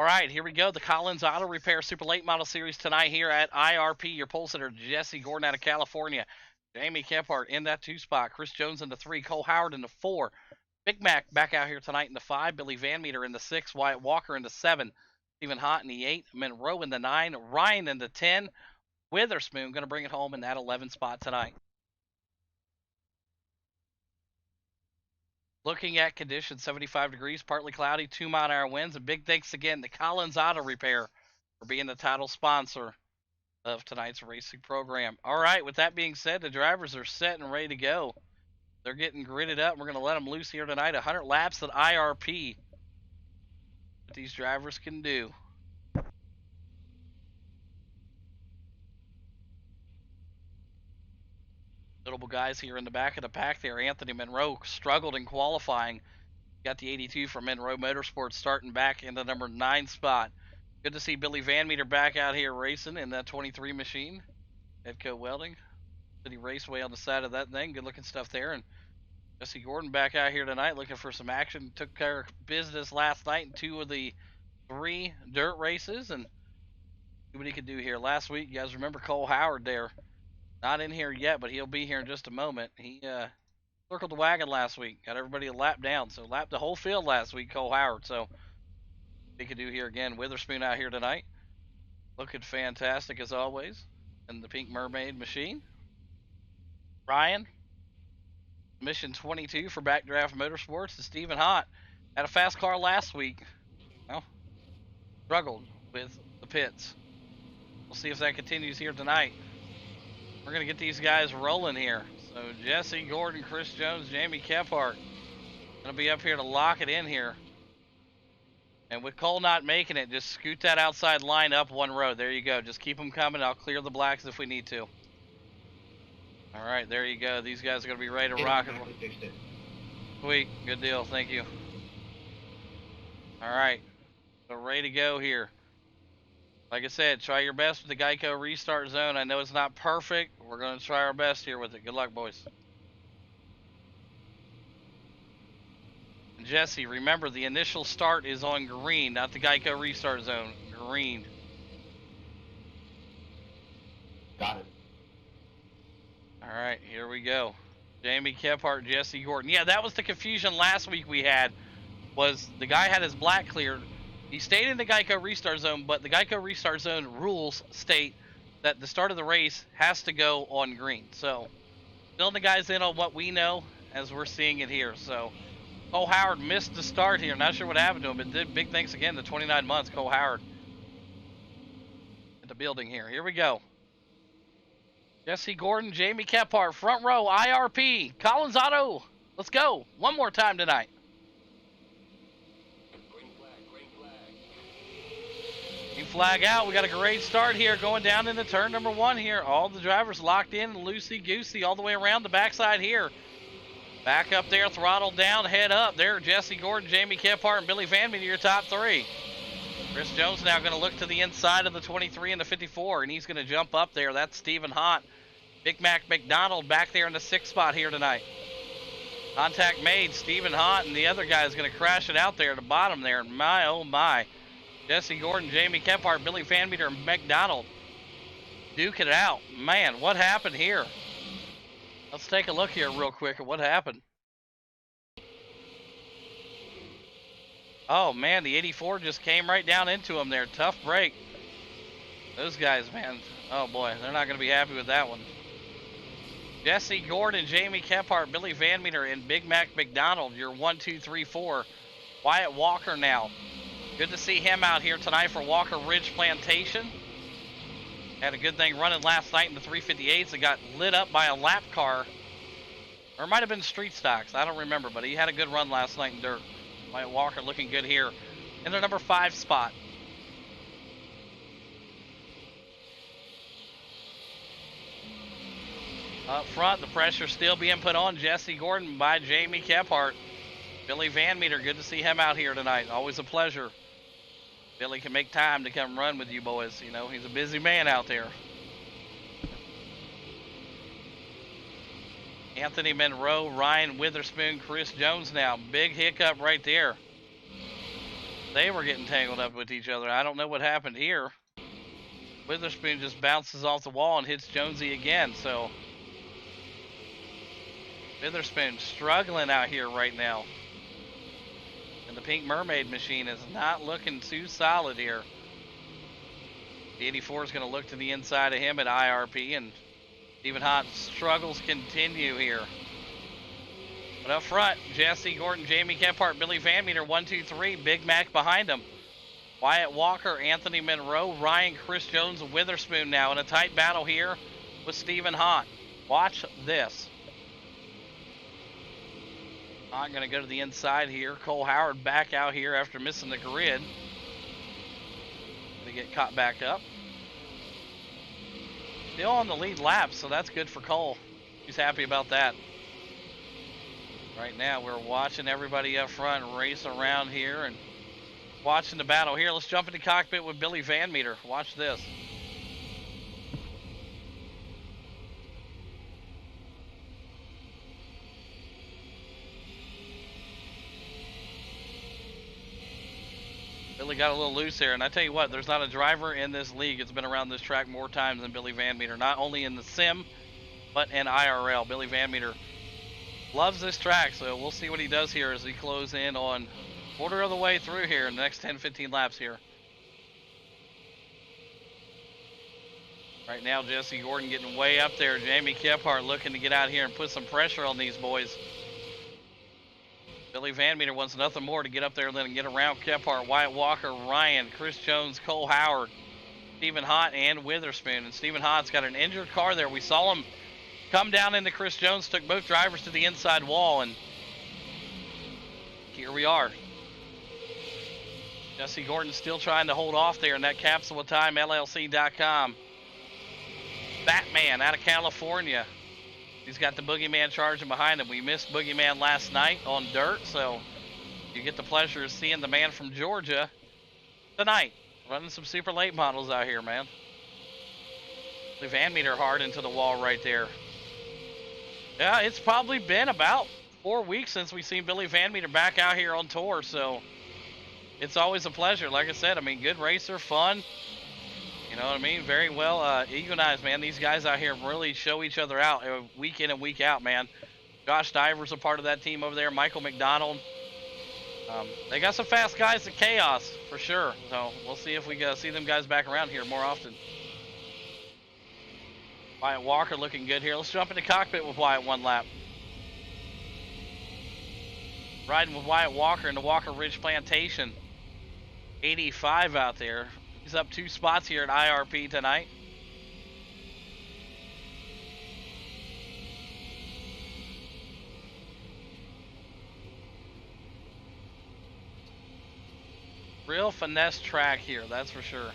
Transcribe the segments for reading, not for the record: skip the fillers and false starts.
All right, here we go. The Collins Auto Repair Super Late Model Series tonight here at IRP. Your pole sitter, Jesse Gordon out of California. Jamie Kephart in that 2 spot. Chris Jones in the 3. Cole Howard in the 4. Big Mac back out here tonight in the 5. Billy Van Meter in the 6. Wyatt Walker in the 7. Stephen Hott in the 8. Monroe in the 9. Ryan in the 10. Witherspoon going to bring it home in that 11 spot tonight. Looking at conditions, 75 degrees, partly cloudy, 2-mile-an-hour winds. And big thanks again to Collins Auto Repair for being the title sponsor of tonight's racing program. All right, with that being said, the drivers are set and ready to go. They're getting gridded up. We're going to let them loose here tonight. 100 laps at IRP. What these drivers can do. Notable guys here in the back of the pack there. Anthony Monroe struggled in qualifying. Got the 82 from Monroe Motorsports starting back in the number 9 spot. Good to see Billy Van Meter back out here racing in that 23 machine. Edco Welding. City Raceway on the side of that thing. Good looking stuff there. And Jesse Gordon back out here tonight looking for some action. Took care of business last night in 2 of the 3 dirt races. And see what he could do here. Last week, you guys remember Cole Howard there. Not in here yet, but he'll be here in just a moment. He circled the wagon last week. Got everybody a lap down. So lapped the whole field last week, Cole Howard. So he could do here again. Witherspoon out here tonight. Looking fantastic as always. And the Pink Mermaid machine. Ryan. Mission 22 for Backdraft Motorsports. And Stephen Hott. Had a fast car last week. Well, struggled with the pits. We'll see if that continues here tonight. We're going to get these guys rolling here. So Jesse Gordon, Chris Jones, Jamie Kephart going to be up here to lock it in here. And with Cole not making it, just scoot that outside line up 1 row. There you go. Just keep them coming. I'll clear the blacks if we need to. All right, there you go. These guys are going to be ready to rock and roll. Sweet. Good deal. Thank you. All right. So ready to go here. Like I said, try your best with the Geico restart zone. I know it's not perfect. We're going to try our best here with it. Good luck, boys. And Jesse, remember the initial start is on green, not the Geico restart zone. Green. Got it. All right, here we go. Jamie Kephart, Jesse Gordon. Yeah, that was the confusion last week we had. Was the guy had his black cleared. He stayed in the Geico restart zone, but the Geico restart zone rules state that the start of the race has to go on green. So, filling the guys in on what we know as we're seeing it here. So, Cole Howard missed the start here. Not sure what happened to him, but did big thanks again to 29 months, Cole Howard. At the building here. Here we go. Jesse Gordon, Jamie Kephart, front row, IRP, Collins Auto. Let's go. One more time tonight. Flag out. We got a great start here going down into turn number 1 here. All the drivers locked in, loosey-goosey all the way around the backside here. Back up there, throttle down, head up. There, Jesse Gordon, Jamie Kephart, and Billy Van Meter, your top 3. Chris Jones now going to look to the inside of the 23 and the 54, and he's going to jump up there. That's Stephen Hott. Big Mac McDonald back there in the 6th spot here tonight. Contact made. Stephen Hott and the other guy is going to crash it out there at the bottom there. My, oh, my. Jesse Gordon, Jamie Kephart, Billy Van Meter, and McDonald duke it out. Man, what happened here? Let's take a look here real quick at what happened. Oh, man, the 84 just came right down into him there. Tough break. Those guys, man, oh, boy, they're not going to be happy with that one. Jesse Gordon, Jamie Kephart, Billy Van Meter, and Big Mac McDonald, your 1, 2, 3, 4. Wyatt Walker now. Good to see him out here tonight for Walker Ridge Plantation. Had a good thing running last night in the 358s that got lit up by a lap car. Or it might have been street stocks. I don't remember, but he had a good run last night in dirt. Wyatt Walker looking good here in the number 5 spot. Up front, the pressure still being put on Jesse Gordon by Jamie Kephart. Billy Van Meter, good to see him out here tonight. Always a pleasure. Billy can make time to come run with you boys. You know, he's a busy man out there. Anthony Monroe, Ryan Witherspoon, Chris Jones now. Big hiccup right there. They were getting tangled up with each other. I don't know what happened here. Witherspoon just bounces off the wall and hits Jonesy again. So Witherspoon struggling out here right now. And the Pink Mermaid machine is not looking too solid here. The 84 is going to look to the inside of him at IRP, and Stephen Hott's struggles continue here. But up front, Jesse Gordon, Jamie Kephart, Billy Van Meter, 1, 2, 3. Big Mac behind him. Wyatt Walker, Anthony Monroe, Ryan, Chris Jones, and Witherspoon now in a tight battle here with Stephen Hott. Watch this. Hott going to go to the inside here. Cole Howard back out here after missing the grid. Going to get caught back up. Still on the lead lap, so that's good for Cole. He's happy about that. Right now, we're watching everybody up front race around here and watching the battle here. Let's jump into cockpit with Billy Van Meter. Watch this. Billy got a little loose there, and I tell you what, there's not a driver in this league that's been around this track more times than Billy Van Meter. Not only in the sim, but in IRL. Billy Van Meter loves this track, so we'll see what he does here as he close in on quarter of the way through here in the next 10-15 laps here. Right now, Jesse Gordon getting way up there. Jamie Kephart looking to get out here and put some pressure on these boys. Billy Van Meter wants nothing more to get up there than get around Kephart, Wyatt Walker, Ryan, Chris Jones, Cole Howard, Stephen Hott, and Witherspoon. And Stephen Hott's got an injured car there. We saw him come down into Chris Jones, took both drivers to the inside wall, and here we are. Jesse Gordon still trying to hold off there in that Capsule of Time, LLC.com. Batman out of California. He's got the Boogeyman charging behind him. We missed Boogeyman last night on dirt, so you get the pleasure of seeing the man from Georgia tonight. Running some super late models out here, man. The Van Meter hard into the wall right there. Yeah, it's probably been about 4 weeks since we've seen Billy Van Meter back out here on tour, so it's always a pleasure. Like I said, I mean, good racer, fun. You know what I mean? Very well equalized, man. These guys out here really show each other out week in and week out, man. Josh Diver's a part of that team over there. Michael McDonald. They got some fast guys at Chaos, for sure. So we'll see if we see them guys back around here more often. Wyatt Walker looking good here. Let's jump into cockpit with Wyatt one lap. Riding with Wyatt Walker in the Walker Ridge Plantation. 85 out there. He's up 2 spots here at IRP tonight. Real finesse track here, that's for sure.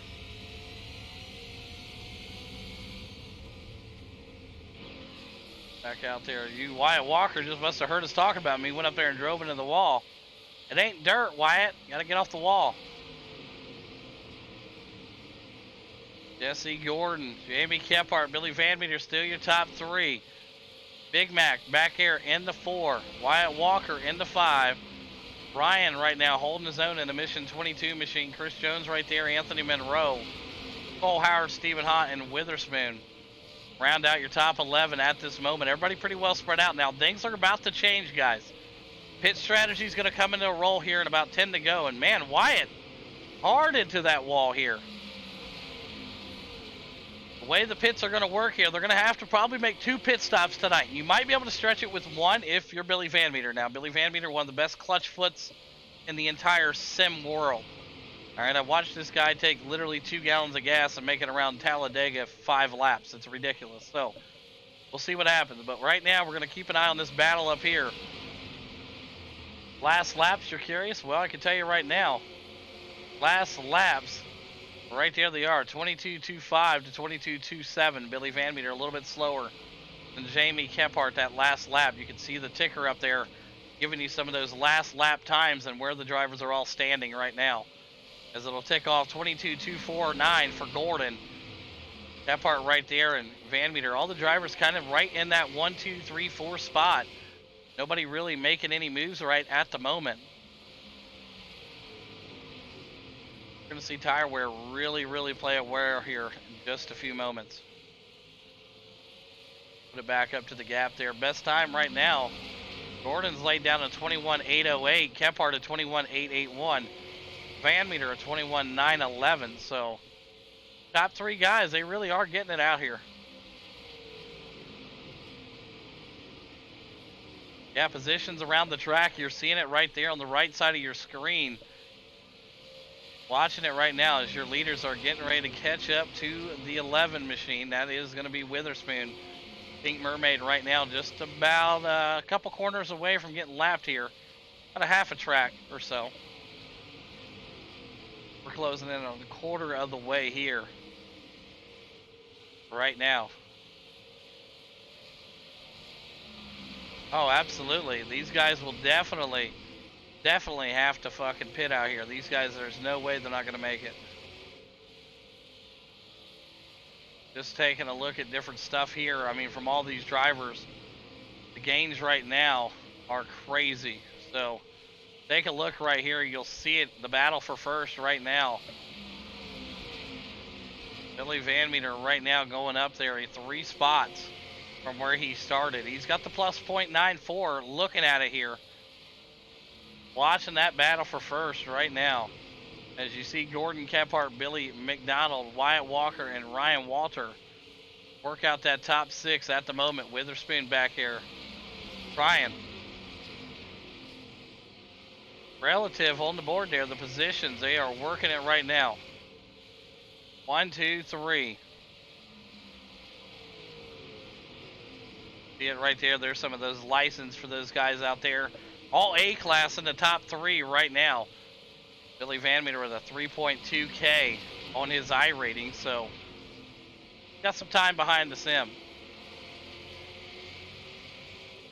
Back out there. Wyatt Walker just must have heard us talking about me. Went up there and drove into the wall. It ain't dirt, Wyatt. You gotta get off the wall. Jesse Gordon, Jamie Kephart, Billy Van Meter, still your top 3. Big Mac back here in the 4. Wyatt Walker in the 5. Ryan right now holding his own in the Mission 22 machine. Chris Jones right there, Anthony Monroe. Cole Howard, Stephen Hott, and Witherspoon. Round out your top 11 at this moment. Everybody pretty well spread out. Now, things are about to change, guys. Pit strategy is going to come into a roll here in about 10 to go. And, man, Wyatt hard into that wall here. The way the pits are going to work here, they're going to have to probably make 2 pit stops tonight. You might be able to stretch it with 1 if you're Billy Van Meter. Now, Billy Van Meter, one of the best clutch foots in the entire sim world. All right, I watched this guy take literally 2 gallons of gas and make it around Talladega 5 laps. It's ridiculous. So, we'll see what happens. But right now, we're going to keep an eye on this battle up here. Last laps, you're curious? Well, I can tell you right now. Last laps, right there they are. 22.25 to 22.27. Billy Van Meter a little bit slower than Jamie Kephart that last lap. You can see the ticker up there giving you some of those last lap times and where the drivers are all standing right now. As it'll tick off 22.249 for Gordon. Kephart right there, and Van Meter. All the drivers kind of right in that 1, 2, 3, 4 spot. Nobody really making any moves right at the moment. going to see tire wear really play a wear here in just a few moments. Put it back up to the gap there. Best time right now, Gordon's laid down a 21.808, Kephart a 21.881, Van Meter a 21.911. So top three guys, they really are getting it out here. Yeah, positions around the track, you're seeing it right there on the right side of your screen. Watching it right now as your leaders are getting ready to catch up to the 11 machine. That is going to be Witherspoon. Pink Mermaid right now just about a couple corners away from getting lapped here. About a half a track or so. We're closing in on a quarter of the way here right now. Oh, absolutely. These guys will definitely have to fucking pit out here. These guys, there's no way they're not going to make it. Just taking a look at different stuff here. I mean, from all these drivers, the gains right now are crazy. So take a look right here. You'll see it, the battle for first right now. Billy Van Meter right now going up there 3 spots from where he started. He's got the plus .94 looking at it here. Watching that battle for first right now. As you see Gordon Kephart, Billy McDonald, Wyatt Walker, and Ryan Walter work out that top 6 at the moment. Witherspoon back here trying. Relative on the board there, the positions, they are working it right now. 1, 2, 3. See it right there. There's some of those license for those guys out there. All A class in the top 3 right now. Billy Van Meter with a 3.2K on his I rating, so got some time behind the sim.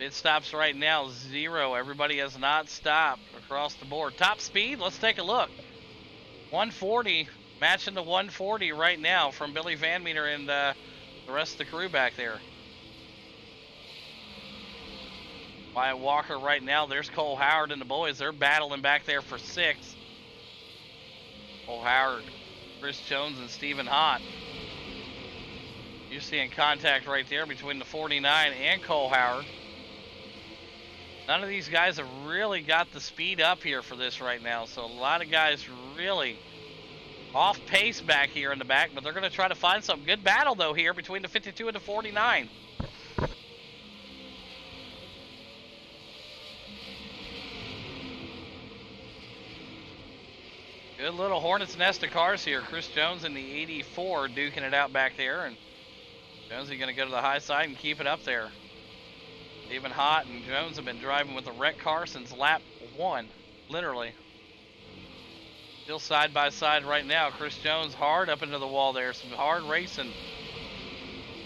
It stops right now 0. Everybody has not stopped across the board. Top speed, let's take a look. 140, matching the 140 right now from Billy Van Meter and the rest of the crew back there. Wyatt Walker right now. There's Cole Howard and the boys. They're battling back there for 6. Cole Howard, Chris Jones, and Stephen Hott. You're seeing contact right there between the 49 and Cole Howard. None of these guys have really got the speed up here for this right now. So a lot of guys really off pace back here in the back, but they're going to try to find some good battle though here between the 52 and the 49. Good little hornet's nest of cars here. Chris Jones in the 84 duking it out back there, and Jones is going to go to the high side and keep it up there. Stephen Hott and Jones have been driving with a wreck car since lap 1, literally. Still side by side right now. Chris Jones hard up into the wall there. Some hard racing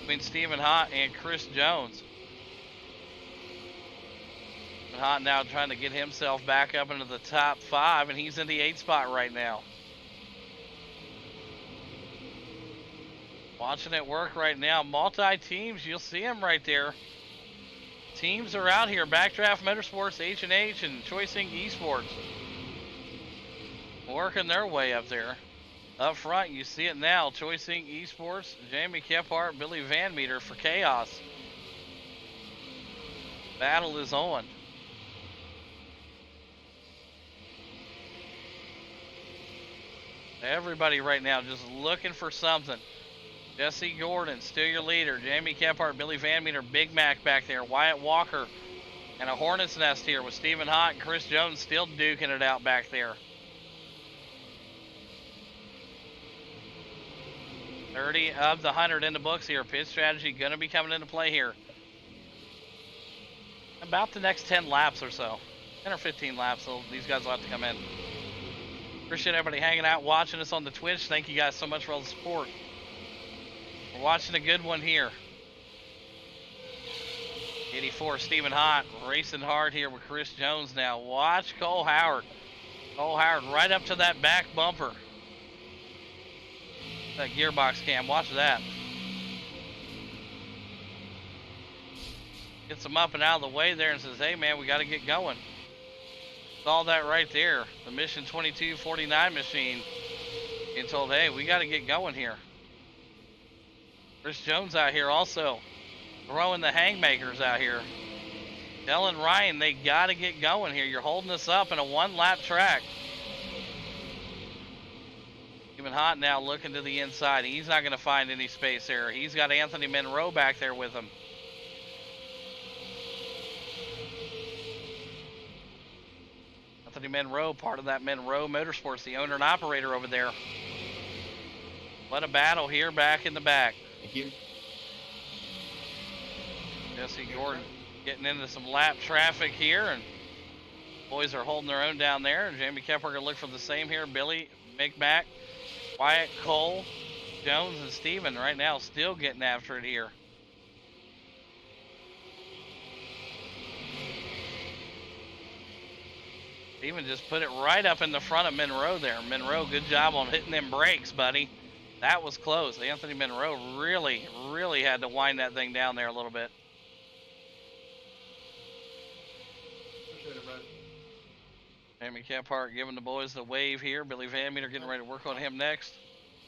between Stephen Hott and Chris Jones. Hott now trying to get himself back up into the top 5, and he's in the 8 spot right now. Watching it work right now. Multi-teams, you'll see them right there. Teams are out here. Backdraft Motorsports, H&H, and Choice Inc. Esports. Working their way up there. Up front, you see it now. Choice Inc. Esports, Jamie Kephart, Billy Van Meter for Chaos. Battle is on. Everybody right now just looking for something. Jesse Gordon, still your leader. Jamie Kephart, Billy Van Meter, Big Mac back there. Wyatt Walker, and a hornet's nest here with Stephen Hott and Chris Jones still duking it out back there. 30 of the 100 in the books here. Pit strategy going to be coming into play here. About the next 10 laps or so. 10 or 15 laps, so these guys will have to come in. Appreciate everybody hanging out, watching us on the Twitch. Thank you guys so much for all the support. We're watching a good one here. 84, Stephen Hott racing hard here with Chris Jones now. Watch Cole Howard. Cole Howard right up to that back bumper. That gearbox cam, watch that. Gets him up and out of the way there and says, hey man, we got to get going. Saw that right there. The Mission 2249 machine Being told, hey, we got to get going here. Chris Jones out here also throwing the haymakers out here. Telling Ryan they got to get going here. You're holding us up in a one-lap track. Even Hot now looking to the inside. He's not going to find any space there. He's got Anthony Monroe back there with him. Anthony Monroe, part of that Monroe Motorsports, the owner and operator over there. What a battle here back in the back. Thank you. Jesse Gordon getting into some lap traffic here, and boys are holding their own down there. And Jamie Kepler going to look for the same here. Billy, Mick, Wyatt, Cole, Jones, and Steven right now still getting after it here. Steven just put it right up in the front of Monroe there. Monroe, good job on hitting them brakes, buddy. That was close. Anthony Monroe really had to wind that thing down there a little bit. Jamie Kephart giving the boys the wave here. Billy Van Meter getting ready to work on him next.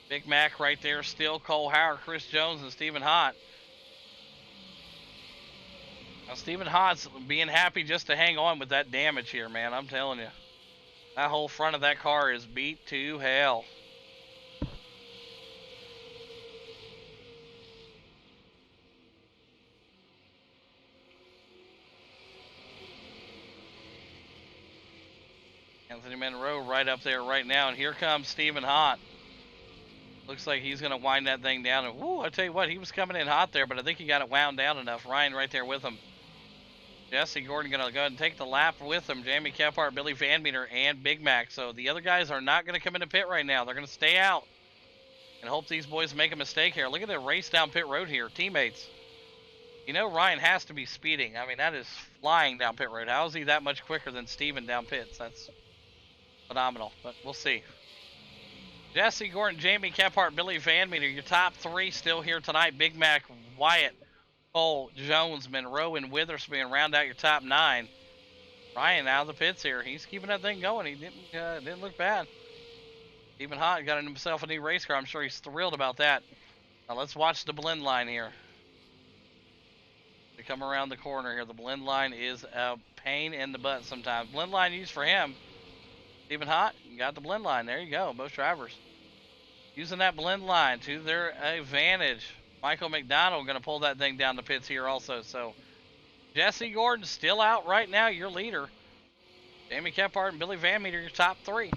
Big Mac right there still. Cole Howard, Chris Jones, and Stephen Hott. Now, Stephen Hott's being happy just to hang on with that damage here, man. I'm telling you. That whole front of that car is beat to hell. Anthony Monroe right up there right now, and here comes Stephen Hott. Looks like he's going to wind that thing down. And whoo, I tell you what, he was coming in hot there, but I think he got it wound down enough. Ryan right there with him. Jesse Gordon going to go ahead and take the lap with him. Jamie Kephart, Billy Van Meter, and Big Mac. So the other guys are not going to come into pit right now. They're going to stay out and hope these boys make a mistake here. Look at the race down pit road here. Teammates. You know Ryan has to be speeding. I mean, that is flying down pit road. How is he that much quicker than Steven down pits? That's phenomenal, but we'll see. Jesse Gordon, Jamie Kephart, Billy Van Meter, your top three still here tonight. Big Mac, Wyatt, Cole, Jones, Monroe, and Witherspoon round out your top 9. Ryan out of the pits here. He's keeping that thing going. He didn't look bad. Even Hot got himself a new race car. I'm sure he's thrilled about that. Now let's watch the blend line here. We come around the corner here. The blend line is a pain in the butt sometimes. Blend line used for him. Stephen Hott, you got the blend line. There you go. Both drivers using that blend line to their advantage. Michael McDonald going to pull that thing down the pits here also. So Jesse Gordon still out right now, your leader. Jamie Kephart and Billy Van Meter, your top 3.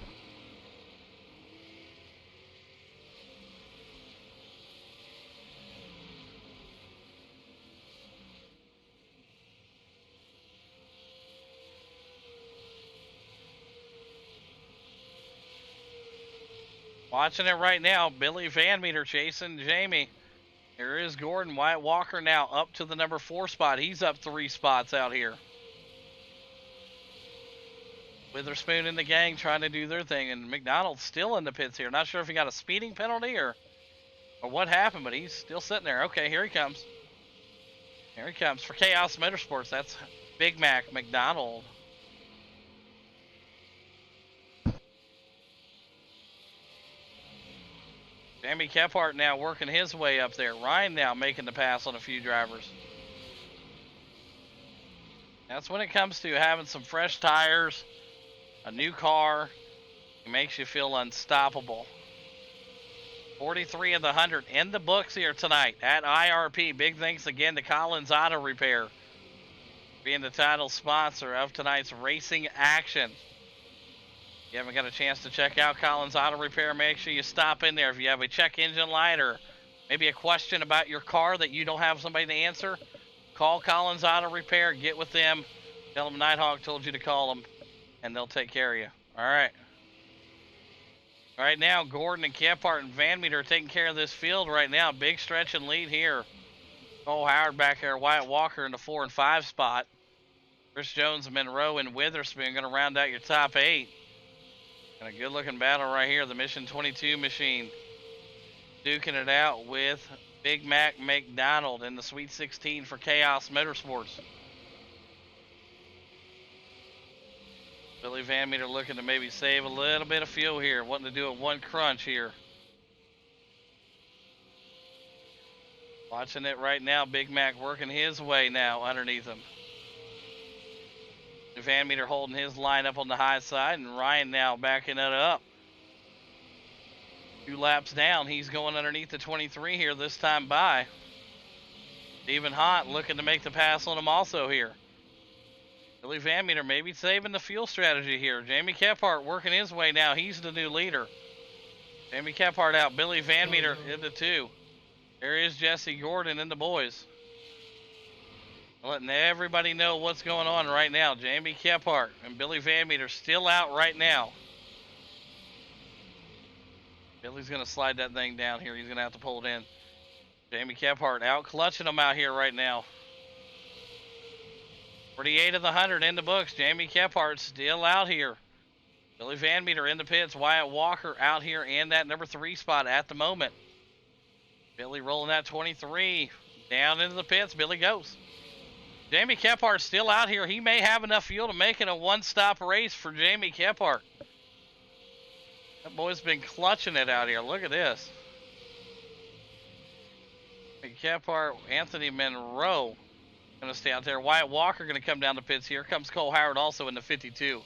Watching it right now, Billy Van Meter chasing Jamie. Here is Gordon. Wyatt Walker now up to the number 4 spot. He's up 3 spots out here. Witherspoon and the gang trying to do their thing, and McDonald's still in the pits here. Not sure if he got a speeding penalty or what happened, but he's still sitting there. Okay, here he comes. Here he comes for Chaos Motorsports. That's Big Mac McDonald. Jamie Kephart now working his way up there. Ryan now making the pass on a few drivers. That's when it comes to having some fresh tires, a new car. It makes you feel unstoppable. 43 of the 100 in the books here tonight at IRP. Big thanks again to Collins Auto Repair, being the title sponsor of tonight's racing action. If you haven't got a chance to check out Collins Auto Repair, make sure you stop in there. If you have a check engine light or maybe a question about your car that you don't have somebody to answer, call Collins Auto Repair, get with them, tell them Nighthawk told you to call them, and they'll take care of you. All right. Right now, Gordon and Kephart and Van Meter are taking care of this field right now. Big stretch and lead here. Cole Howard back there, Wyatt Walker in the 4 and 5 spot. Chris Jones, Monroe, and Witherspoon going to round out your top 8. And a good-looking battle right here. The Mission 22 machine duking it out with Big Mac McDonald in the Sweet 16 for Chaos Motorsports. Billy Van Meter looking to maybe save a little bit of fuel here. Wanting to do a one crunch here. Watching it right now. Big Mac working his way now underneath him. Van Meter holding his line up on the high side, and Ryan now backing it up. 2 laps down. He's going underneath the 23 here this time by. Stephen Hott looking to make the pass on him also here. Billy Van Meter maybe saving the fuel strategy here. Jamie Kephart working his way now. He's the new leader. Jamie Kephart out. Billy Van Meter into 2. There is Jesse Gordon and the boys. Letting everybody know what's going on right now. Jamie Kephart and Billy Van Meter still out right now. Billy's going to slide that thing down here. He's going to have to pull it in. Jamie Kephart out clutching them out here right now. 48 of the 100 in the books. Jamie Kephart still out here. Billy Van Meter in the pits. Wyatt Walker out here in that number 3 spot at the moment. Billy rolling that 23 down into the pits. Billy goes. Jamie Kephart still out here. He may have enough fuel to make it a one-stop race for Jamie Kephart. That boy's been clutching it out here. Look at this. Kephart, Anthony Monroe going to stay out there. Wyatt Walker going to come down the pits here. Comes Cole Howard also in the 52.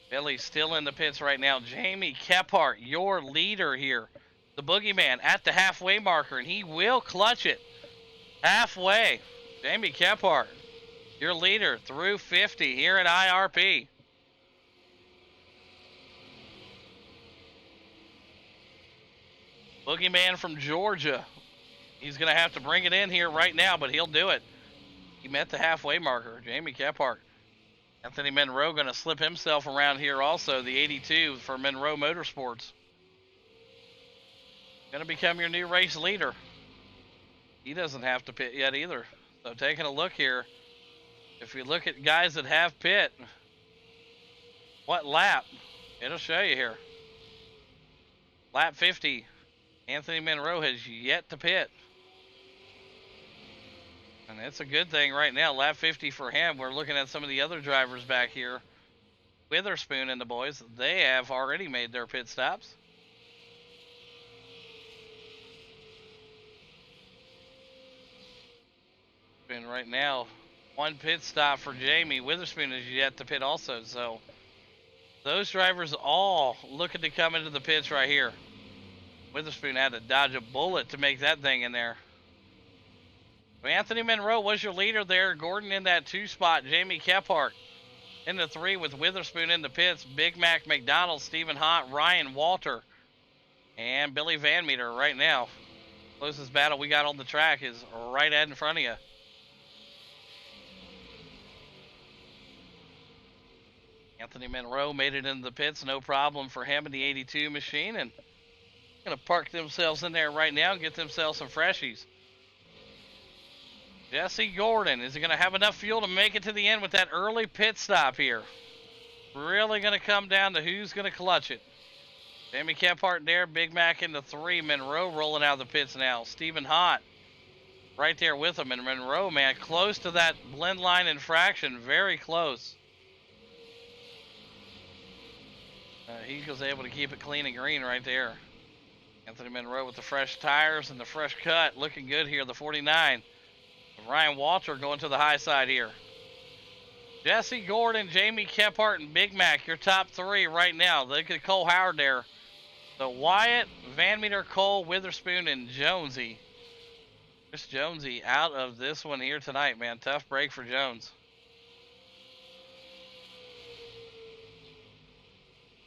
Billy's still in the pits right now. Jamie Kephart, your leader here. The boogeyman at the halfway marker, and he will clutch it. Halfway. Jamie Kephart, your leader through 50 here at IRP. Boogeyman from Georgia. He's going to have to bring it in here right now, but he'll do it. He met the halfway marker. Jamie Kephart. Anthony Monroe going to slip himself around here also, the 82 for Monroe Motorsports. Going to become your new race leader. He doesn't have to pit yet either. So taking a look here, if you look at guys that have pit, what lap? It'll show you here. Lap 50. Anthony Monroe has yet to pit. And it's a good thing right now. Lap 50 for him. We're looking at some of the other drivers back here. Witherspoon and the boys, they have already made their pit stops. And right now, 1 pit stop for Jamie. Witherspoon is yet to pit also. So those drivers all looking to come into the pits right here. Witherspoon had to dodge a bullet to make that thing in there. Anthony Monroe was your leader there. Gordon in that 2 spot. Jamie Kephart in the 3 with Witherspoon in the pits. Big Mac McDonald, Stephen Hott, Ryan Walter, and Billy Van Meter right now. Closest battle we got on the track is right in front of you. Anthony Monroe made it into the pits. No problem for him in the 82 machine. And going to park themselves in there right now and get themselves some freshies. Jesse Gordon, is he going to have enough fuel to make it to the end with that early pit stop here? Really going to come down to who's going to clutch it. Jamie Kephart there, Big Mac in the 3, Monroe rolling out of the pits now. Stephen Hott right there with him, and Monroe, man, close to that blend line infraction, very close. He was able to keep it clean and green right there. Anthony Monroe with the fresh tires and the fresh cut, looking good here, the 49. Ryan Walter going to the high side here. Jesse Gordon, Jamie Kephart, and Big Mac, your top 3 right now. Look at Cole Howard there. So Wyatt, Van Meter, Cole, Witherspoon, and Jonesy. Chris Jonesy out of this one here tonight, man. Tough break for Jones.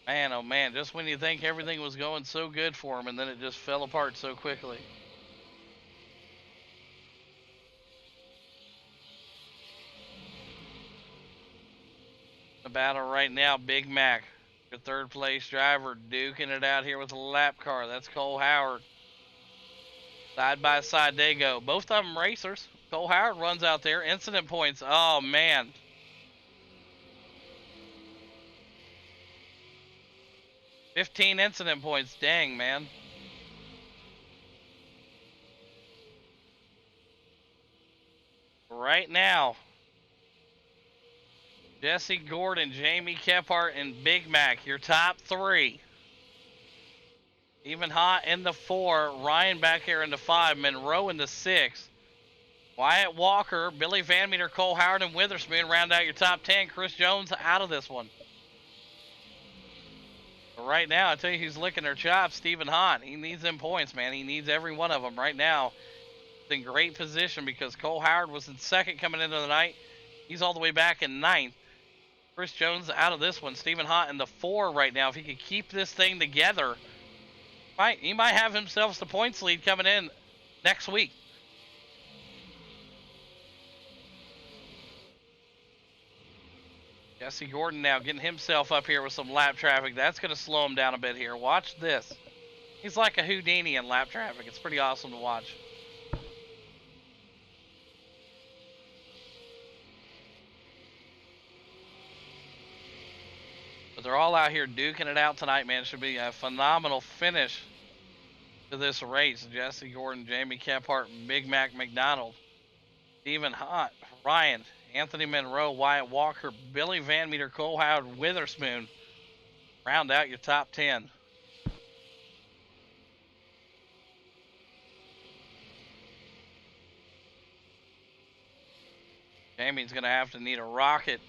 Man, oh man, just when you think everything was going so good for him, and then it just fell apart so quickly. The battle right now, Big Mac, your 3rd place driver, duking it out here with a lap car. That's Cole Howard. Side by side they go. Both of them racers. Cole Howard runs out there. Incident points. Oh, man. $15 incident points. Dang, man. Right now, Jesse Gordon, Jamie Kephart, and Big Mac, your top 3. Even Hot in the 4. Ryan back here in the 5. Monroe in the 6. Wyatt Walker, Billy Van Meter, Cole Howard, and Witherspoon round out your top 10. Chris Jones out of this one. But right now, I tell you who's licking their chops, Stephen Hahn. He needs them points, man. He needs every one of them right now. He's in great position because Cole Howard was in second coming into the night. He's all the way back in ninth. Chris Jones out of this one. Stephen Hahn in the 4 right now. If he could keep this thing together, he might have himself the points lead coming in next week. Jesse Gordon now getting himself up here with some lap traffic. That's going to slow him down a bit here. Watch this. He's like a Houdini in lap traffic. It's pretty awesome to watch. But they're all out here duking it out tonight, man. It should be a phenomenal finish to this race. Jesse Gordon, Jamie Kephart, Big Mac McDonald, Stephen Hott, Ryan, Anthony Monroe, Wyatt Walker, Billy Van Meter, Cole Howard, Witherspoon. Round out your top 10. Jamie's going to have to need a rocket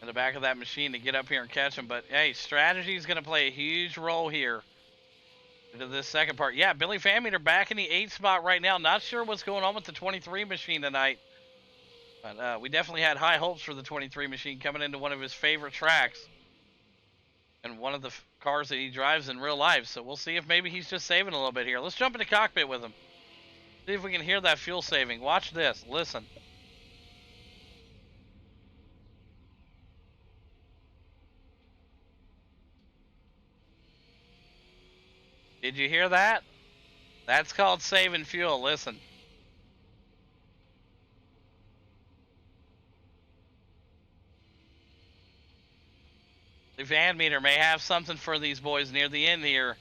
in the back of that machine to get up here and catch him. But, hey, strategy is going to play a huge role here into this second part. Yeah, Billy Van Meter back in the 8th spot right now. Not sure what's going on with the 23 machine tonight. But we definitely had high hopes for the 23 machine coming into one of his favorite tracks. And one of the cars that he drives in real life. So we'll see if maybe he's just saving a little bit here. Let's jump in the cockpit with him. See if we can hear that fuel saving. Watch this. Listen. Did you hear that? That's called saving fuel. Listen. The Van Meter may have something for these boys near the end here.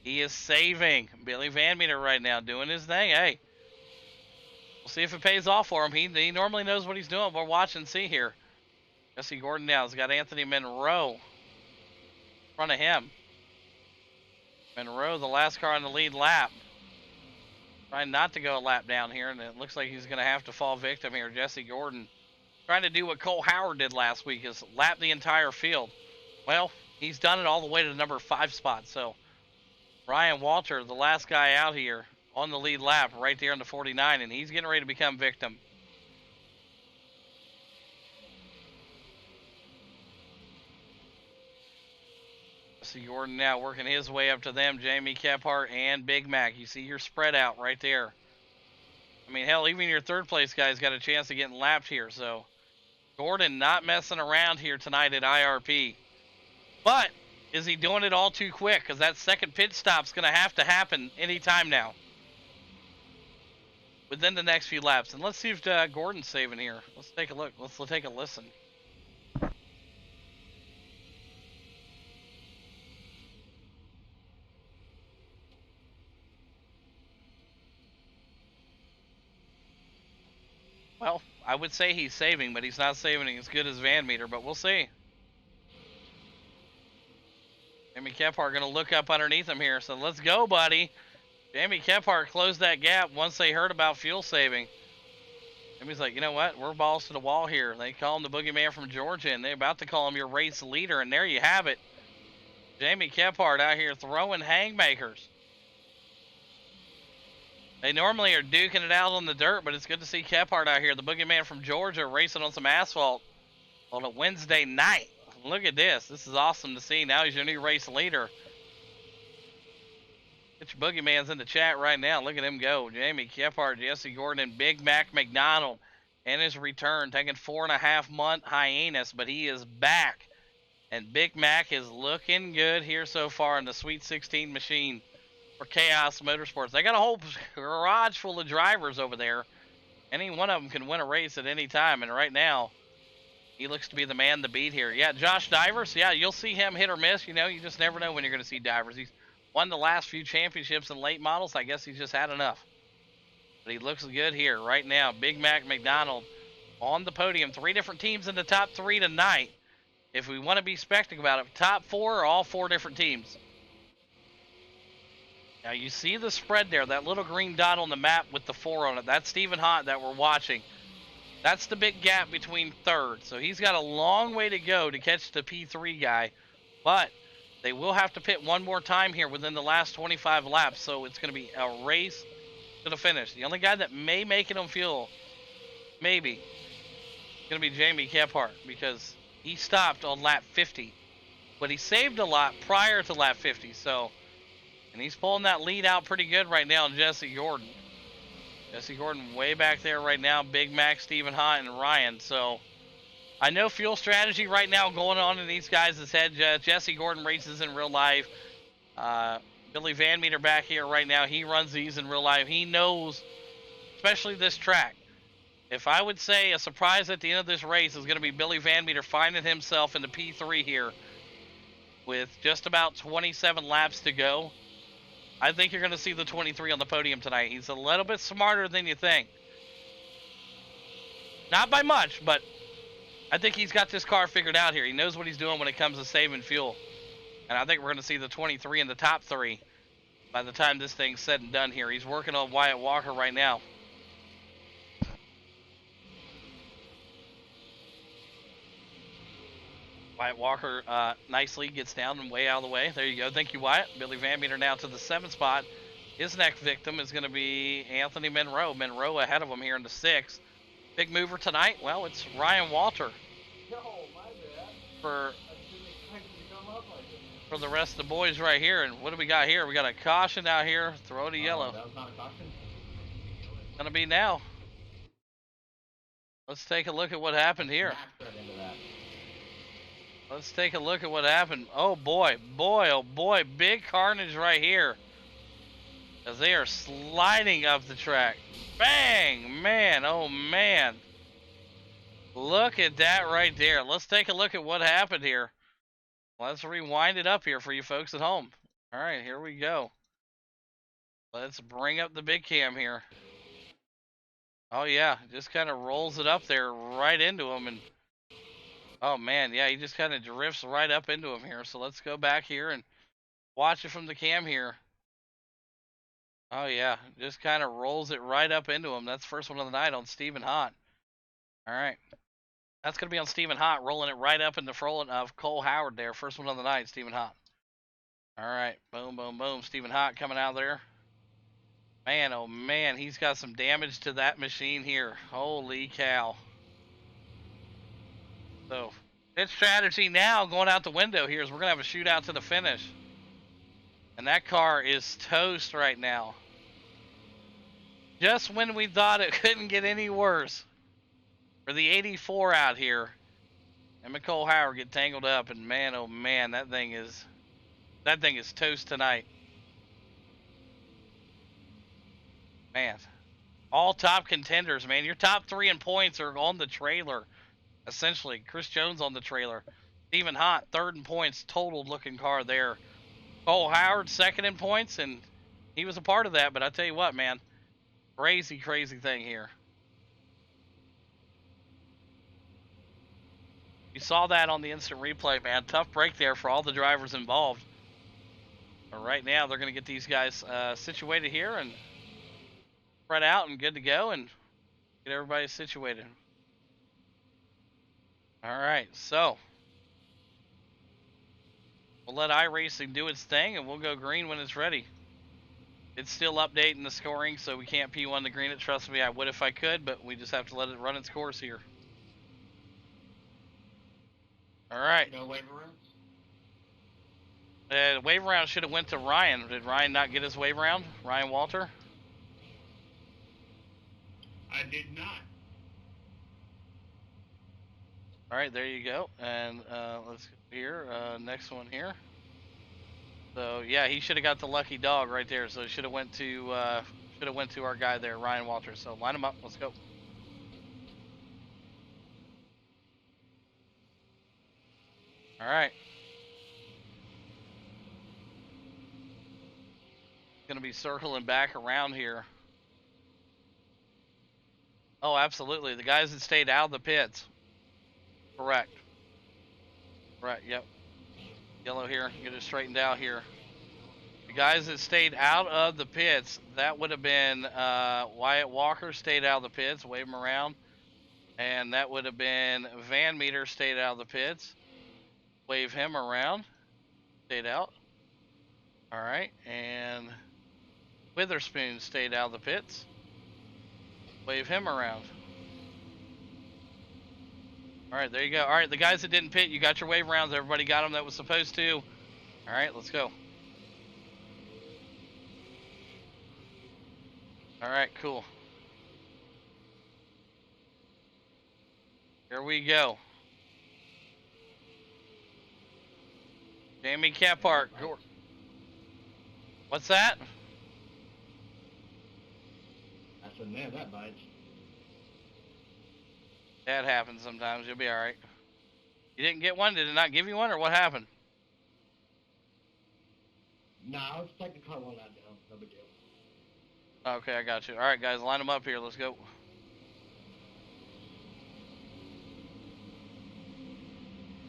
He is saving. Billy Van Meter right now doing his thing. Hey, we'll see if it pays off for him. He normally knows what he's doing. We're watching and see here. Jesse Gordon now has got Anthony Monroe in front of him. Monroe, the last car on the lead lap. Trying not to go a lap down here, and it looks like he's going to have to fall victim here. Jesse Gordon trying to do what Cole Howard did last week, is lap the entire field. Well, he's done it all the way to the number 5 spot. So Ryan Walter, the last guy out here on the lead lap right there in the 49, and he's getting ready to become victim. See Gordon now working his way up to them, Jamie Kephart and Big Mac. You see your spread out right there. I mean, hell, even your third place guy's got a chance of getting lapped here. So Gordon not messing around here tonight at IRP. But is he doing it all too quick? Because that second pit stop's going to have to happen anytime now. Within the next few laps. And let's see if Gordon's saving here. Let's take a look. Let's take a listen. Well, I would say he's saving, but he's not saving as good as Van Meter, but we'll see. Jamie Kephart going to look up underneath him here. So let's go, buddy. Jamie Kephart closed that gap once they heard about fuel saving. Jamie's like, you know what? We're balls to the wall here. They call him the boogeyman from Georgia, and they're about to call him your race leader, and there you have it. Jamie Kephart out here throwing haymakers. They normally are duking it out on the dirt, but it's good to see Kephart out here, the boogeyman from Georgia, racing on some asphalt on a Wednesday night. Look at this. This is awesome to see. Now he's your new race leader. Get your boogeymans in the chat right now. Look at him go. Jamie Kephart, Jesse Gordon, and Big Mac McDonald in his return, taking 4.5-month hiatus, but he is back. And Big Mac is looking good here so far in the Sweet 16 machine for Chaos Motorsports. They got a whole garage full of drivers over there. Any one of them can win a race at any time, and right now, he looks to be the man to beat here. Yeah, Josh Divers, yeah, you'll see him hit or miss. You know, you just never know when you're going to see Divers. He's won the last few championships in late models. I guess he's just had enough. But he looks good here right now. Big Mac McDonald on the podium. 3 different teams in the top 3 tonight. If we want to be spectacle about it, top 4 are all 4 different teams. Now you see the spread there, that little green dot on the map with the 4 on it. That's Stephen Hott that we're watching. That's the big gap between third. So he's got a long way to go to catch the P3 guy. But they will have to pit one more time here within the last 25 laps. So it's going to be a race to the finish. The only guy that may make it on fuel, maybe, going to be Jamie Kephart because he stopped on lap 50. But he saved a lot prior to lap 50. So, and he's pulling that lead out pretty good right now, Jesse Gordon. Jesse Gordon way back there right now. Big Mac, Stephen Hott, and Ryan. So I know fuel strategy right now going on in these guys' head. Jesse Gordon races in real life. Billy Van Meter back here right now. He runs these in real life. He knows, especially this track. If I would say a surprise at the end of this race is going to be Billy Van Meter finding himself in the P3 here with just about 27 laps to go. I think you're going to see the 23 on the podium tonight. He's a little bit smarter than you think. Not by much, but I think he's got this car figured out here. He knows what he's doing when it comes to saving fuel. And I think we're going to see the 23 in the top 3 by the time this thing's said and done here. He's working on Wyatt Walker right now. Wyatt Walker nicely gets down and way out of the way. There you go. Thank you, Wyatt. Billy Van Meter now to the 7th spot. His next victim is going to be Anthony Monroe. Monroe ahead of him here in the 6th. Big mover tonight? Well, it's Ryan Walter. No, my bad. For I didn't expect it to come up like this. for the rest of the boys right here. And what do we got here? We got a caution out here. Throw to yellow. That was not a caution? Gonna be now. Let's take a look at what happened here. Let's take a look at what happened. Oh boy, oh boy, big carnage right here. As they are sliding up the track. Bang! Man, oh man. Look at that right there. Let's take a look at what happened here. Let's rewind it up here for you folks at home. Alright, here we go. Let's bring up the big cam here. Oh yeah, just kind of rolls it up there right into him. And oh man, yeah, he just kind of drifts right up into him here. So let's go back here and watch it from the cam here. Oh yeah, just kind of rolls it right up into him. That's first one of the night on Stephen Hott. All right, that's gonna be on Stephen Hott, rolling it right up in the front of Cole Howard there. First one of the night, Stephen Hott. All right, boom, boom, boom. Stephen Hott coming out there. Man, oh man, he's got some damage to that machine here. Holy cow. So, his strategy now going out the window here is we're going to have a shootout to the finish. And that car is toast right now. Just when we thought it couldn't get any worse. For the 84 out here. And Cole Howard get tangled up, and man, oh man, that thing is toast tonight. Man, all top contenders, man. Your top 3 in points are on the trailer. Essentially, Chris Jones on the trailer. Stephen Hott, 3rd in points, totaled looking car there. Cole Howard, 2nd in points, and he was a part of that. But I tell you what, man, crazy, crazy thing here. You saw that on the instant replay, man. Tough break there for all the drivers involved. But right now, they're going to get these guys situated here and spread out and good to go and get everybody situated. All right, so we'll let iRacing do its thing, and we'll go green when it's ready. It's still updating the scoring, so we can't P1 to green it. Trust me, I would if I could, but we just have to let it run its course here. All right. No waiver rounds? The wave round should have went to Ryan. Did Ryan not get his wave round? Ryan Walter? I did not. All right, there you go. And let's go here. Next one here. So yeah, he should have got the lucky dog right there. So it should have went to our guy there, Ryan Walter. So line him up. Let's go. All right. Gonna be circling back around here. Oh, absolutely. The guys that stayed out of the pits. Correct. Right, yep. Yellow here. Get it straightened out here. guys that stayed out of the pits, that would have been Wyatt Walker stayed out of the pits. Wave him around. And that would have been Van Meter stayed out of the pits. Wave him around. Stayed out. All right. And Witherspoon stayed out of the pits. Wave him around. All right, there you go. All right, the guys that didn't pit, you got your wave rounds. Everybody got them that was supposed to. All right, let's go. All right, cool. Here we go. Jamie Caphart. What's that? I said, man, that bites. That happens sometimes. You'll be all right. You didn't get one? Did it not give you one, or what happened? No, let's take the car one out down. No big deal. Okay, I got you. All right, guys, line them up here. Let's go.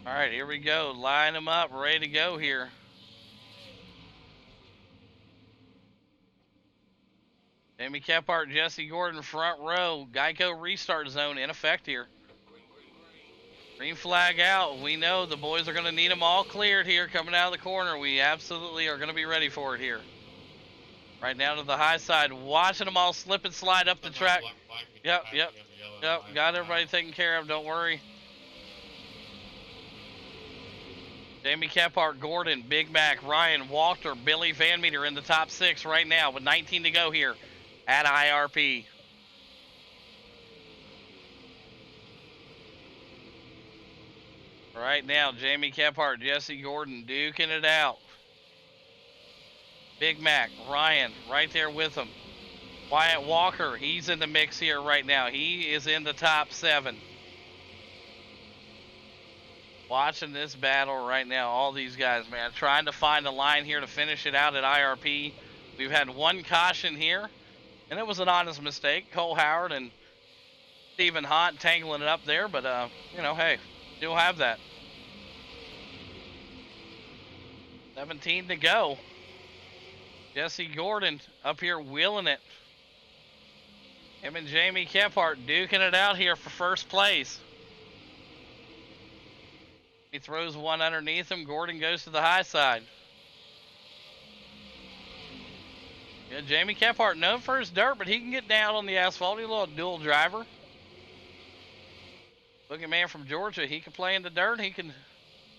All right, here we go. Line them up. Ready to go here. Jamie Kephart, Jesse Gordon, front row. Geico restart zone in effect here. Green flag out. We know the boys are going to need them all cleared here coming out of the corner. We absolutely are going to be ready for it here. Right down to the high side. Watching them all slip and slide up the track. Yep. Got everybody taken care of. Don't worry. Jamie Kephart, Gordon, Big Mac, Ryan, Walter, Billy Van Meter in the top 6 right now with 19 to go here at IRP. Right now, Jamie Kephart, Jesse Gordon duking it out. Big Mac, Ryan, right there with him. Wyatt Walker, he's in the mix here right now. He is in the top 7. Watching this battle right now, all these guys, man, trying to find a line here to finish it out at IRP. We've had one caution here, and it was an honest mistake. Cole Howard and Stephen Hott tangling it up there, but, you know, hey, you'll have that. 17 to go. Jesse Gordon up here wheeling it. Him and Jamie Kephart duking it out here for first place. He throws one underneath him. Gordon goes to the high side. Yeah, Jamie Kephart known for his dirt, but he can get down on the asphalt. He's a little dual driver. Looking man from Georgia, he can play in the dirt. He can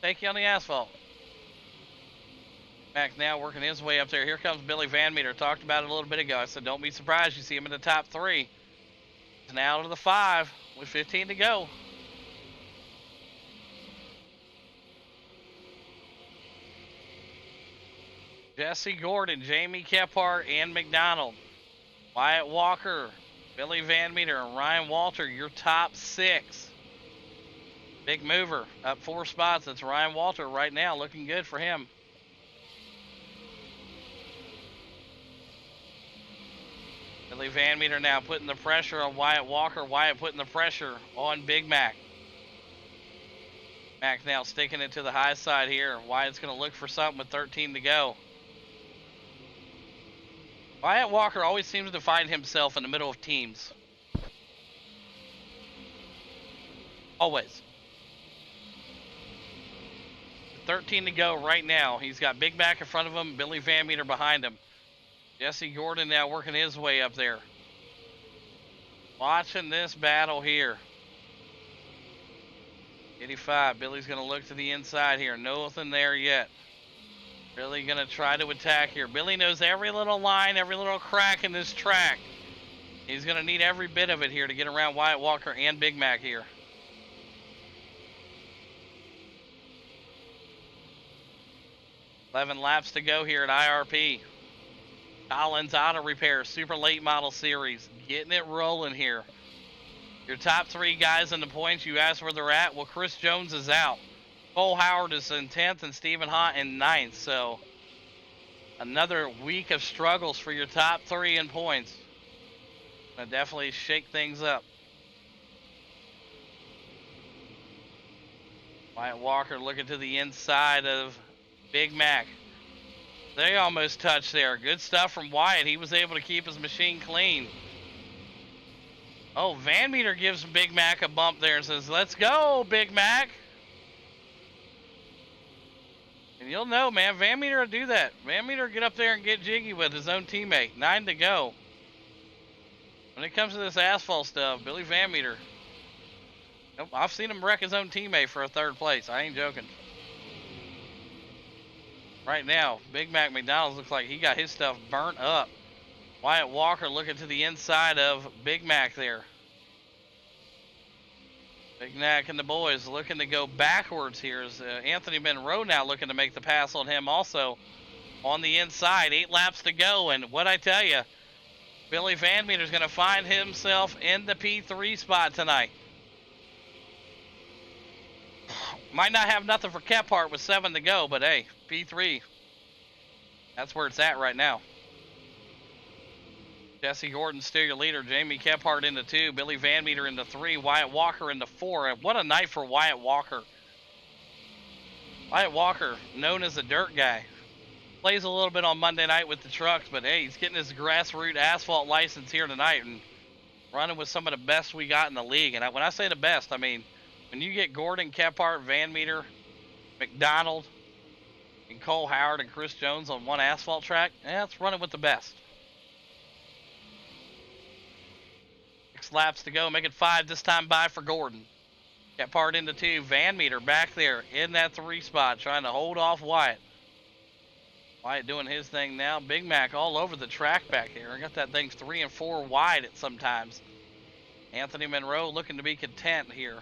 take you on the asphalt. Mac now working his way up there. Here comes Billy Van Meter. Talked about it a little bit ago. I said, don't be surprised you see him in the top 3. He's now to the 5 with 15 to go. Jesse Gordon, Jamie Kephart, and McDonald. Wyatt Walker, Billy Van Meter, and Ryan Walter, your top 6. Big mover, up 4 spots. That's Ryan Walter right now, looking good for him. Billy Van Meter now putting the pressure on Wyatt Walker. Wyatt putting the pressure on Big Mac. Mac now sticking it to the high side here. Wyatt's going to look for something with 13 to go. Wyatt Walker always seems to find himself in the middle of teams. Always. 13 to go right now. He's got Big Mac in front of him, Billy Van Meter behind him. Jesse Gordon now working his way up there. Watching this battle here. 85, Billy's going to look to the inside here. Nothing there yet. Billy going to try to attack here. Billy knows every little line, every little crack in this track. He's going to need every bit of it here to get around Wyatt Walker and Big Mac here. Eleven laps to go here at IRP. Collins Auto Repair, Super Late Model Series. Getting it rolling here. Your top 3 guys in the points, you asked where they're at. Well, Chris Jones is out. Cole Howard is in 10th and Stephen Hott in 9th. So another week of struggles for your top 3 in points. Gonna definitely shake things up. Wyatt Walker looking to the inside of Big Mac. They almost touched there. Good stuff from Wyatt. He was able to keep his machine clean. Oh, Van Meter gives Big Mac a bump there and says, let's go, Big Mac. And you'll know, man, Van Meter will do that. Van Meter will get up there and get jiggy with his own teammate. 9 to go. When it comes to this asphalt stuff, Billy Van Meter, nope, I've seen him wreck his own teammate for a 3rd place. I ain't joking. Right now, Big Mac McDonald's looks like he got his stuff burnt up. Wyatt Walker looking to the inside of Big Mac there. Big Mac and the boys looking to go backwards here. As Anthony Monroe now looking to make the pass on him also on the inside. 8 laps to go, and what I tell you, Billy Van Meter's going to find himself in the P3 spot tonight. Might not have nothing for Kephart with 7 to go, but hey, P3, that's where it's at right now. Jesse Gordon still your leader. Jamie Kephart into 2. Billy Van Meter into 3. Wyatt Walker into 4. And what a night for Wyatt Walker. Wyatt Walker, known as the dirt guy. Plays a little bit on Monday night with the trucks, but hey, he's getting his grassroots asphalt license here tonight and running with some of the best we got in the league. And when I say the best, I mean, when you get Gordon, Kephart, Van Meter, McDonald, and Cole Howard and Chris Jones on one asphalt track, that's running with the best. 6 laps to go, make it 5 this time by for Gordon. Kephart into 2. Van Meter back there in that 3 spot, trying to hold off Wyatt. Wyatt doing his thing now. Big Mac all over the track back here. I got that thing 3 and 4 wide at sometimes. Anthony Monroe looking to be content here.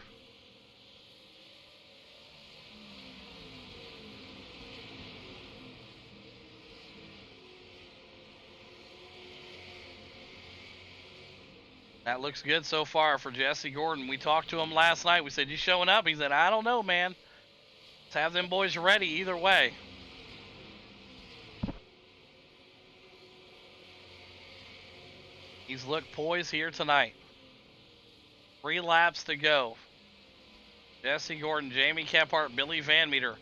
That looks good so far for Jesse Gordon. We talked to him last night. We said, you showing up? He said, I don't know, man. Let's have them boys ready either way. He's looked poised here tonight. 3 laps to go. Jesse Gordon, Jamie Kephart, Billy Van Meter,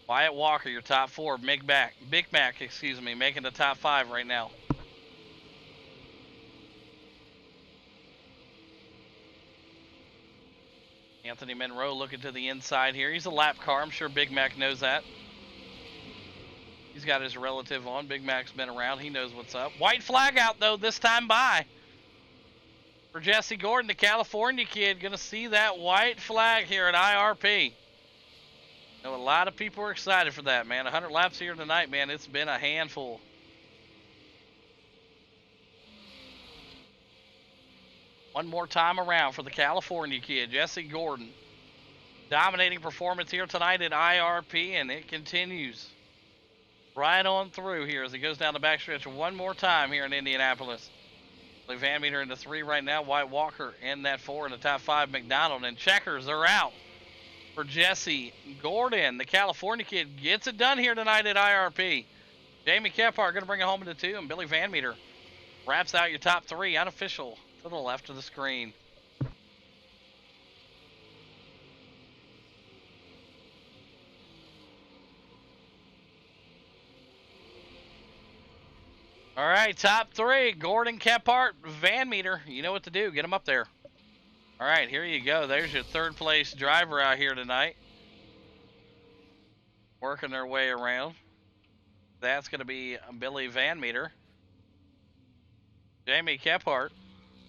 Wyatt Walker, your top 4. Big Mac, making the top 5 right now. Anthony Monroe looking to the inside here. He's a lap car. I'm sure Big Mac knows that. He's got his relative on. Big Mac's been around. He knows what's up. White flag out, though, this time by. For Jesse Gordon, the California kid. Going to see that white flag here at IRP. I know a lot of people are excited for that, man. 100 laps here tonight, man. It's been a handful. One more time around for the California kid, Jesse Gordon. Dominating performance here tonight at IRP, and it continues right on through here as he goes down the backstretch one more time here in Indianapolis. Van Meter into 3 right now. Wyatt Walker in that 4 in the top 5. McDonald and checkers are out for Jesse Gordon. The California kid gets it done here tonight at IRP. Jamie Kephart going to bring it home into 2, and Billy Van Meter wraps out your top 3 unofficial to the left of the screen. All right, top 3, Gordon, Kephart, Van Meter. You know what to do. Get them up there. All right, here you go. There's your 3rd place driver out here tonight. Working their way around. That's going to be Billy Van Meter. Jamie Kephart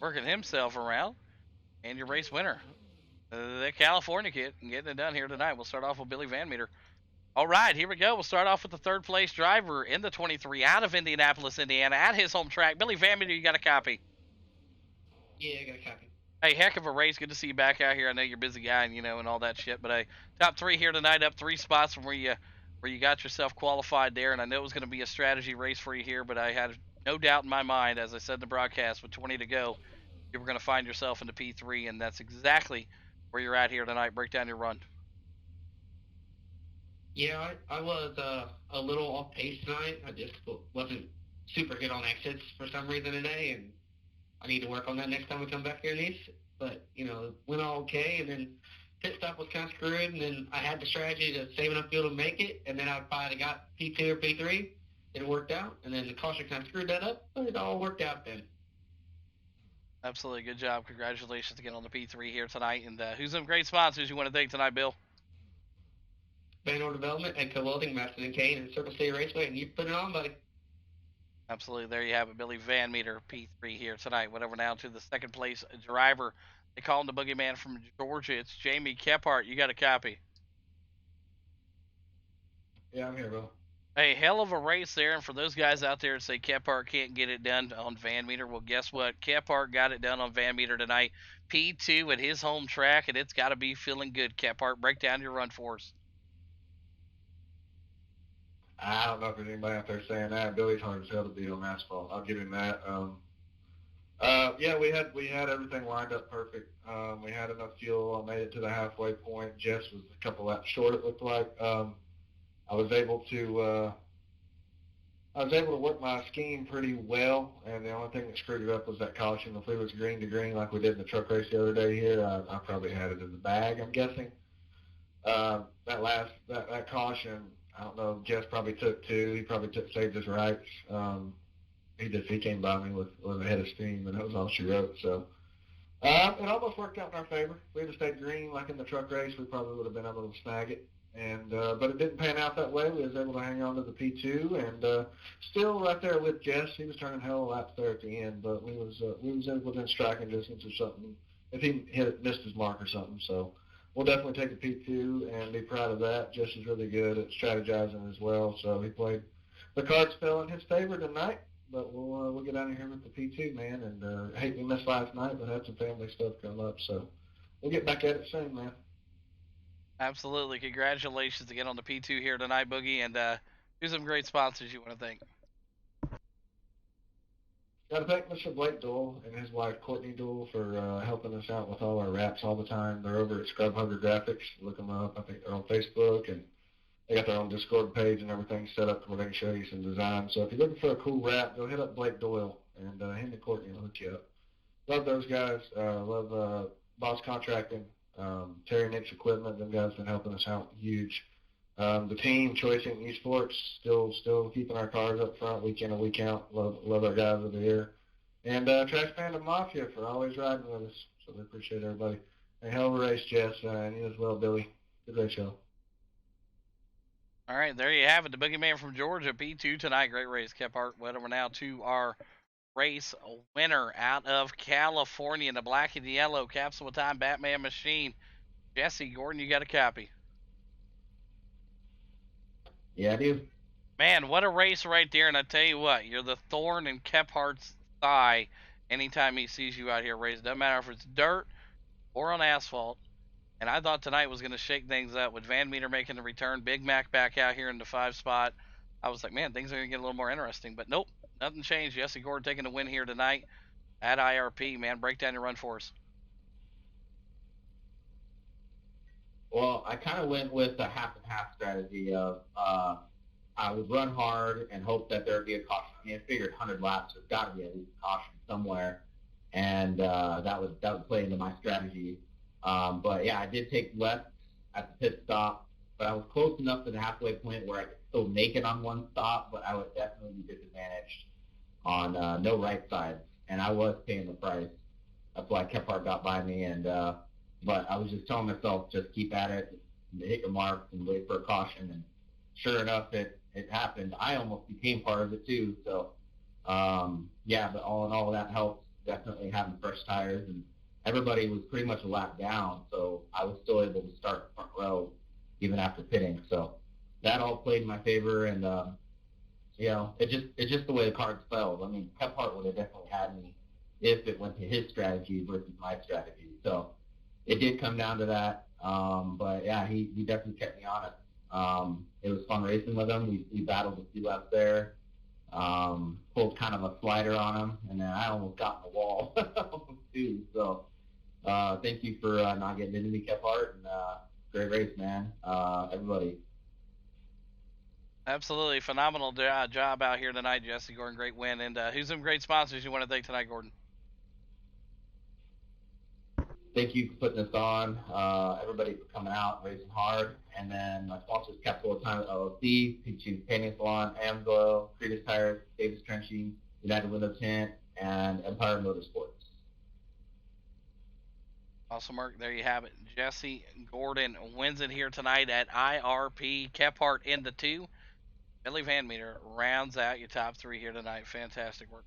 working himself around. And your race winner, the California kid, getting it done here tonight. We'll start off with Billy Van Meter. All right, here we go. We'll start off with the 3rd place driver in the 23 out of Indianapolis, Indiana, at his home track. Billy Van Meter, you got a copy? Yeah, I got a copy. Hey, heck of a race. Good to see you back out here. I know you're a busy guy and, and all that shit. But, hey, top 3 here tonight, up 3 spots from where you got yourself qualified there. And I know it was going to be a strategy race for you here, but I had no doubt in my mind, as I said in the broadcast, with 20 to go, you were going to find yourself in the P3, and that's exactly where you're at here tonight. Break down your run. Yeah, I was a little off pace tonight. I just wasn't super good on exits for some reason today, and I need to work on that next time we come back here in these. But, went all okay, and then pit stop was kind of screwed, and then I had the strategy to save enough fuel to make it, and then I probably got P2 or P3. it worked out, and then the caution kind of screwed that up, but it all worked out then. Absolutely, good job. Congratulations again on the P3 here tonight. And who's some great sponsors you want to thank tonight, Bill? Banner Development, Edco Welding, Madison and Kane, and Circle City Raceway, and you put it on, buddy. Absolutely, there you have it, Billy Van Meter, P3 here tonight. Whatever now to the second place driver. They call him the boogeyman from Georgia. It's Jamie Kephart. You got a copy. Yeah, I'm here, bro. Hey, hell of a race there, and for those guys out there that say Kephart can't get it done on Van Meter, well, guess what? Kephart got it done on Van Meter tonight. P2 at his home track, and it's got to be feeling good, Kephart. Break down your run for us. I don't know if there's anybody out there saying that. Billy's hard as hell to beat on asphalt. I'll give him that. Yeah, we had everything lined up perfect. We had enough fuel. I made it to the halfway point. Jess was a couple laps short. It looked like. I was able to work my scheme pretty well, and the only thing that screwed it up was that caution. If it was green to green like we did in the truck race the other day here, I probably had it in the bag. I'm guessing. That caution, I don't know. Jess probably took two. He probably saved his rights. He came by me with a head of steam, and that was all she wrote. So it almost worked out in our favor. If we had stayed green like in the truck race, we probably would have been able to snag it. And but it didn't pan out that way. We was able to hang on to the P2, and still right there with Jess. He was turning hell of laps there at the end, but we was within striking distance or something. If he missed his mark or something, so we'll definitely take a P2 and be proud of that. Jess is really good at strategizing as well, so he played. The cards fell in his favor tonight, but we'll get out of here with the P2, man. And hate we missed last night, but had some family stuff come up, so we'll get back at it soon, man. Absolutely. Congratulations again on the P2 here tonight, Boogie. And who's some great sponsors you want to thank? Got to thank Mr. Blake Dole and his wife Courtney Dole for helping us out with all our wraps all the time. They're over at Scrub Hugger Graphics. Look them up. I think they're on Facebook, and they got their own Discord page and everything set up where they can show you some designs. So if you're looking for a cool wrap, go hit up Blake Doyle and him and Courtney will hook you up. Love those guys. Love Boss Contracting, Terry Nick's Equipment. Them guys been helping us out huge. The team, Choice Inc. Esports, still keeping our cars up front week in and week out. Love our guys over here. And Trash Panda Mafia for always riding with us. So we appreciate everybody. A hell of a race, Jess, and you as well, Billy. Good race, y'all. All right, there you have it. The boogeyman from Georgia, P2 tonight. Great race, Kephart. Whatever now to our race winner out of California in the black and yellow capsule time Batman machine. Jesse Gordon, you got a copy. Yeah, I do. Man, what a race right there. And I tell you what, you're the thorn in Kephart's thigh anytime he sees you out here racing. Doesn't matter if it's dirt or on asphalt. And I thought tonight was going to shake things up with Van Meter making the return, Big Mac back out here in the 5 spot. I was like, man, things are going to get a little more interesting. But nope, nothing changed. Jesse Gordon taking the win here tonight at IRP. Man, break down your run for us. Well, I kind of went with a half and half strategy of I would run hard and hope that there would be a caution. I mean, I figured 100 laps, there's got to be at least a caution somewhere, and that would play into my strategy. But yeah, I did take left at the pit stop, but I was close enough to the halfway point where I could still make it on one stop, but I would definitely be disadvantaged on no right sides, and I was paying the price. That's why Kephart got by me, and but I was just telling myself, just keep at it, hit your marks, and wait for a caution. And sure enough, it happened. I almost became part of it too. So yeah, but all in all, that helped. Definitely having fresh tires, and everybody was pretty much a lap down, so I was still able to start front row even after pitting. So that all played in my favor, and you know, it's just the way the cards fell. I mean, Kephart would have definitely had me if it went to his strategy versus my strategy. So it did come down to that. But yeah, he definitely kept me honest. It was fun racing with him. We battled a few laps there. Pulled kind of a slider on him, and then I almost got in the wall too. So thank you for not getting into me, Kephart, and great race, man. Everybody. Absolutely phenomenal job out here tonight, Jesse Gordon. Great win. And who's some great sponsors you want to thank tonight, Gordon? thank you for putting this on. Everybody for coming out, racing hard. And then my sponsors, Capital Time LLC, Peachy Painting Salon, Amglow, Cretus Tires, Davis Trenching, United Window Tint, and Empire Motorsports. Awesome work. There you have it. Jesse Gordon wins it here tonight at IRP. Kephart into 2. Billy Van Meter rounds out your top 3 here tonight. Fantastic work.